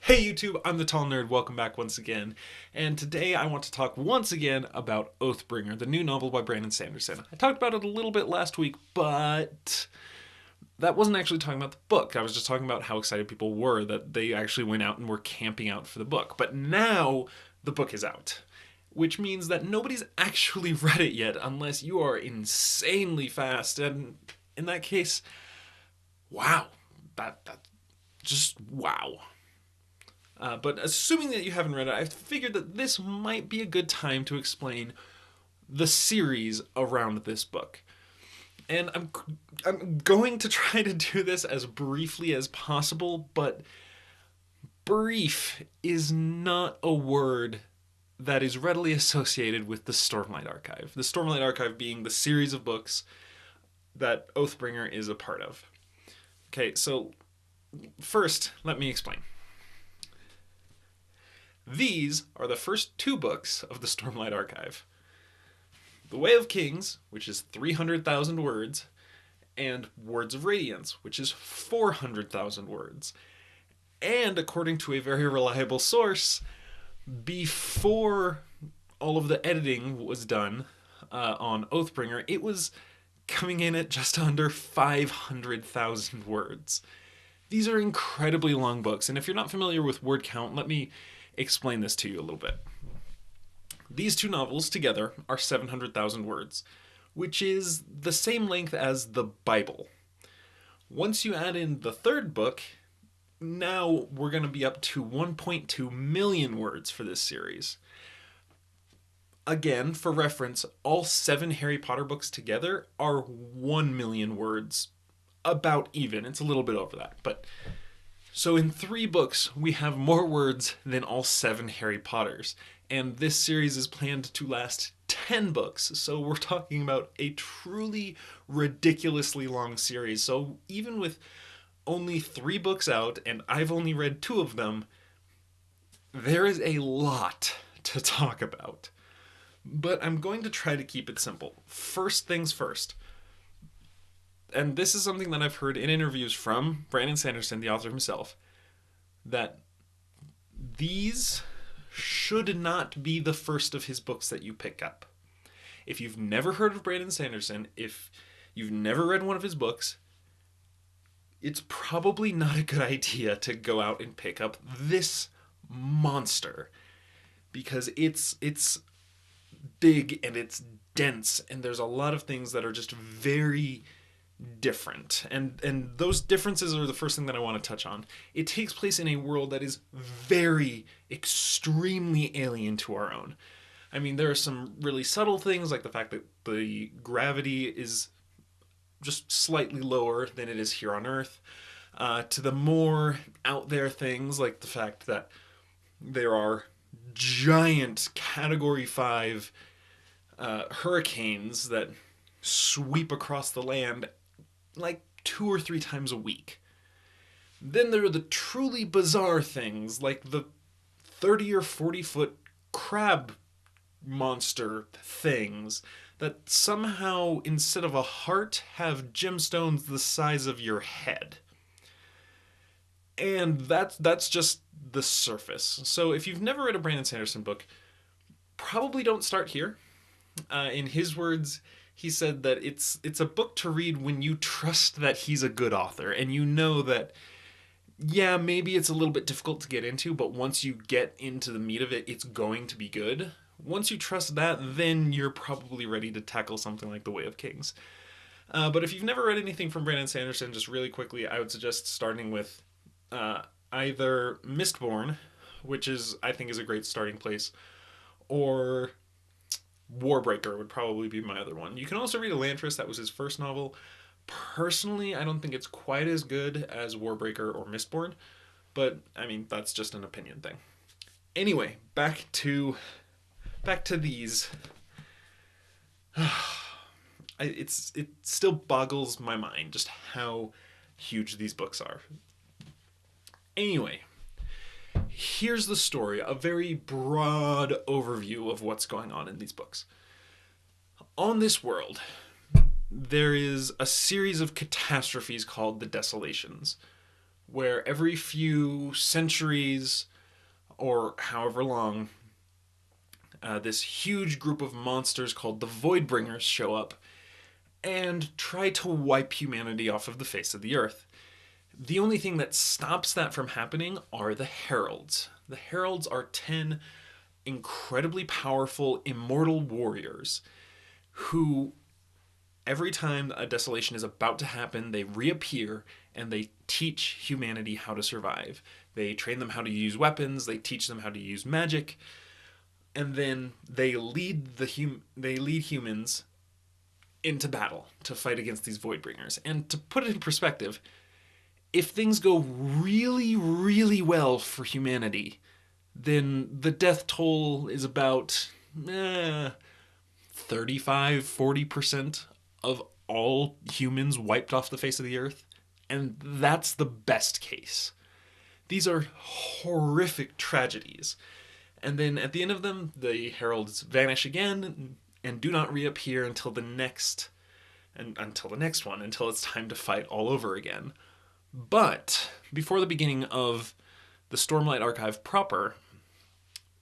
Hey YouTube, I'm the Tall Nerd, welcome back once again. And today I want to talk once again about Oathbringer, the new novel by Brandon Sanderson. I talked about it a little bit last week, but that wasn't actually talking about the book. I was just talking about how excited people were that they actually went out and were camping out for the book. But now the book is out, which means that nobody's actually read it yet unless you are insanely fast. And in that case, wow. That just wow. But assuming that you haven't read it, I figured that this might be a good time to explain the series around this book. And I'm going to try to do this as briefly as possible, but brief is not a word that is readily associated with the Stormlight Archive. The Stormlight Archive being the series of books that Oathbringer is a part of. Okay, so first, let me explain. These are the first two books of the Stormlight Archive. The Way of Kings, which is 300,000 words, and Words of Radiance, which is 400,000 words. And according to a very reliable source, before all of the editing was done on Oathbringer, it was coming in at just under 500,000 words. These are incredibly long books, and if you're not familiar with word count, let me explain this to you a little bit. These two novels together are 700,000 words, which is the same length as the Bible. Once you add in the third book, now we're going to be up to 1.2 million words for this series. Again, for reference, all 7 Harry Potter books together are 1 million words, about even. It's a little bit over that, but so in 3 books, we have more words than all 7 Harry Potters. And this series is planned to last 10 books. So we're talking about a truly ridiculously long series. So even with only 3 books out, and I've only read 2 of them, there is a lot to talk about. But I'm going to try to keep it simple. First things first. And this is something that I've heard in interviews from Brandon Sanderson, the author himself, that these should not be the first of his books that you pick up. If you've never heard of Brandon Sanderson, if you've never read one of his books, it's probably not a good idea to go out and pick up this monster, because it's big and it's dense, and there's a lot of things that are just very different, and those differences are the first thing that I want to touch on. It takes place in a world that is very extremely alien to our own. I mean, there are some really subtle things, like the fact that the gravity is just slightly lower than it is here on Earth, to the more out there things, like the fact that there are giant Category 5 hurricanes that sweep across the land like 2 or 3 times a week. Then there are the truly bizarre things, like the 30 or 40 foot crab monster things that somehow, instead of a heart, have gemstones the size of your head. And that's just the surface. So if you've never read a Brandon Sanderson book, probably don't start here. In his words, he said that it's a book to read when you trust that he's a good author, and you know that, yeah, maybe it's a little bit difficult to get into, but once you get into the meat of it, it's going to be good. Once you trust that, then you're probably ready to tackle something like The Way of Kings. But if you've never read anything from Brandon Sanderson, just really quickly, I would suggest starting with either Mistborn, which I think is a great starting place, or Warbreaker would probably be my other one. You can also read Elantris. That was his first novel. Personally, I don't think it's quite as good as Warbreaker or Mistborn, but I mean, that's just an opinion thing. Anyway, back to these. It still boggles my mind just how huge these books are. Anyway, here's the story, a very broad overview of what's going on in these books. On this world, there is a series of catastrophes called the Desolations, where every few centuries or however long, this huge group of monsters called the Voidbringers show up and try to wipe humanity off of the face of the earth. The only thing that stops that from happening are the Heralds. The Heralds are 10 incredibly powerful, immortal warriors who, every time a desolation is about to happen, they reappear and they teach humanity how to survive. They train them how to use weapons, they teach them how to use magic, and then they lead humans into battle to fight against these Voidbringers. And to put it in perspective, if things go really, really well for humanity, then the death toll is about 35-40% of all humans wiped off the face of the earth. And that's the best case. These are horrific tragedies. And then at the end of them, the heralds vanish again and do not reappear until the next one, until it's time to fight all over again. But before the beginning of the Stormlight Archive proper,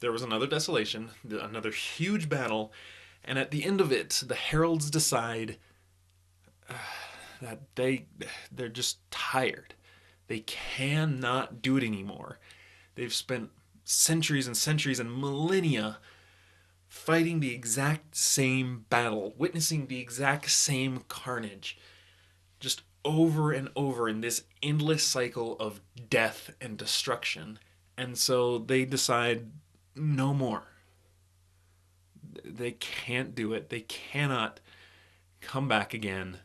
there was another desolation, another huge battle, and at the end of it, the heralds decide that they're just tired. They cannot do it anymore. They've spent centuries and centuries and millennia fighting the exact same battle, witnessing the exact same carnage, just over and over in this endless cycle of death and destruction. And so they decide no more. They can't do it. They cannot come back again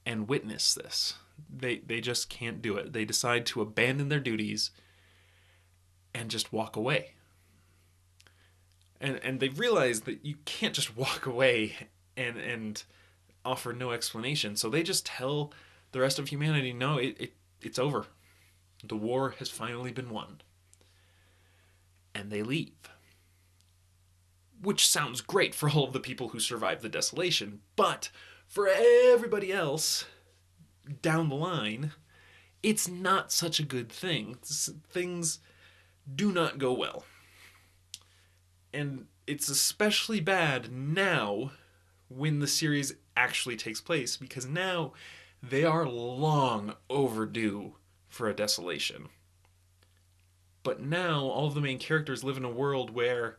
and witness this. They just can't do it. They decide to abandon their duties and just walk away. And they realize that you can't just walk away and offer no explanation. So they just tell the rest of humanity, no, it's over. The war has finally been won. And they leave. Which sounds great for all of the people who survived the desolation, but for everybody else down the line, it's not such a good thing. Things do not go well. And it's especially bad now when the series actually takes place, because now they are long overdue for a desolation. But now all of the main characters live in a world where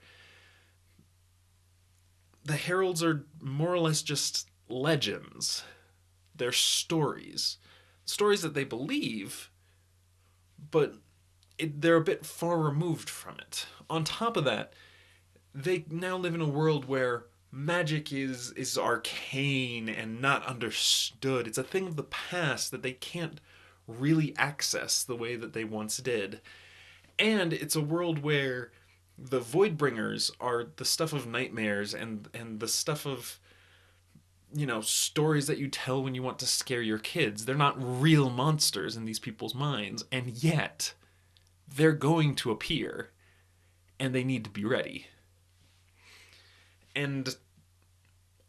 the heralds are more or less just legends. They're stories. Stories that they believe, but they're a bit far removed from it. On top of that, they now live in a world where magic is arcane and not understood. It's a thing of the past that they can't really access the way that they once did. And it's a world where the Voidbringers are the stuff of nightmares and the stuff of, stories that you tell when you want to scare your kids. They're not real monsters in these people's minds, and yet they're going to appear, and they need to be ready. And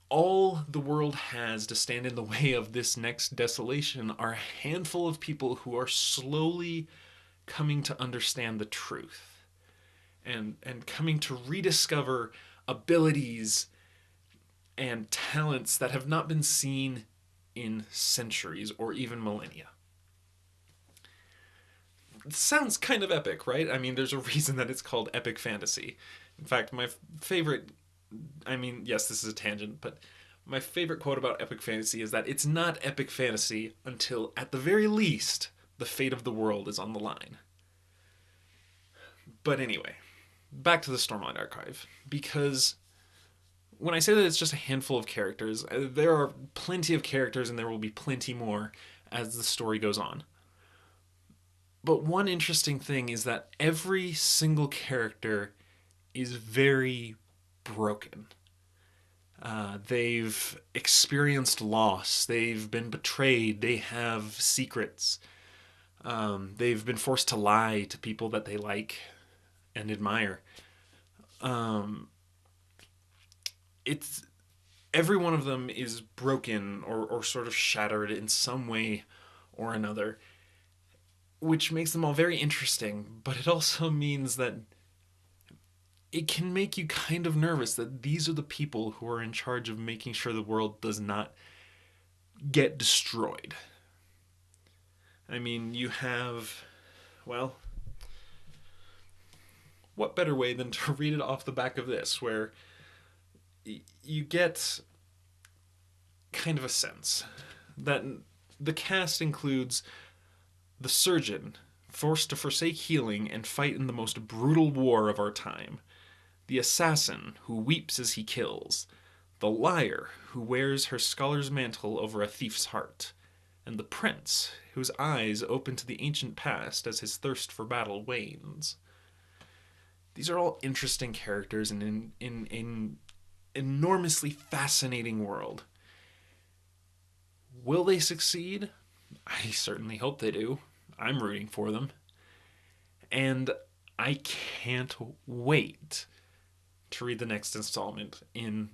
all the world has to stand in the way of this next desolation are a handful of people who are slowly coming to understand the truth and coming to rediscover abilities and talents that have not been seen in centuries or even millennia. It sounds kind of epic, right? I mean, there's a reason that it's called epic fantasy. In fact, my favorite, yes, this is a tangent, but my favorite quote about epic fantasy is that it's not epic fantasy until, at the very least, the fate of the world is on the line. But anyway, back to the Stormlight Archive, because when I say that it's just a handful of characters, there are plenty of characters and there will be plenty more as the story goes on. But one interesting thing is that every single character is very broken. They've experienced loss, they've been betrayed, they have secrets, they've been forced to lie to people that they like and admire. It's every one of them is broken or sort of shattered in some way or another. which makes them all very interesting, but it also means that it can make you kind of nervous that these are the people who are in charge of making sure the world does not get destroyed. I mean, you have, well, what better way than to read it off the back of this, where you get kind of a sense that the cast includes the surgeon, forced to forsake healing and fight in the most brutal war of our time, the assassin, who weeps as he kills, the liar, who wears her scholar's mantle over a thief's heart, and the prince, whose eyes open to the ancient past as his thirst for battle wanes. These are all interesting characters in an enormously fascinating world. Will they succeed? I certainly hope they do. I'm rooting for them. And I can't wait to read the next installment in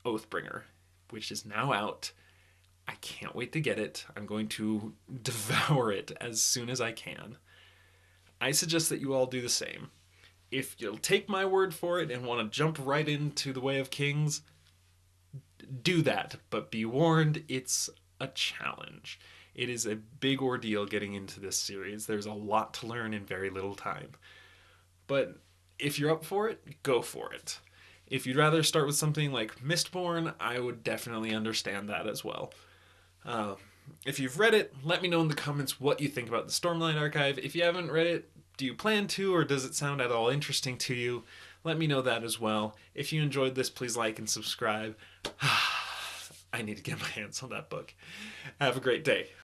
Oathbringer, which is now out. I can't wait to get it. I'm going to devour it as soon as I can. I suggest that you all do the same. If you'll take my word for it and want to jump right into the Way of Kings, do that. But be warned, it's a challenge. It is a big ordeal getting into this series. There's a lot to learn in very little time. But if you're up for it, go for it. If you'd rather start with something like Mistborn, I would definitely understand that as well. If you've read it, let me know in the comments what you think about the Stormlight Archive. If you haven't read it, do you plan to, or does it sound at all interesting to you? Let me know that as well. If you enjoyed this, please like and subscribe. I need to get my hands on that book. Have a great day.